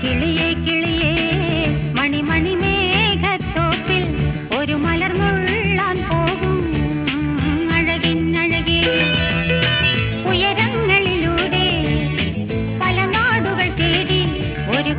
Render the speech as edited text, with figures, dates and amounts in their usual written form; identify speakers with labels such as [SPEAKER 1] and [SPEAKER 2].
[SPEAKER 1] കിളിയേ കിളിയേ മണിമണി മേഘത്തോപ്പിൽ ഒരു മലർന്നുള്ളാൻ പോകും അഴകിന്നഴകേ ഉയരങ്ങളിലൂടെ പല നാടുകൾ തേടി ഒരു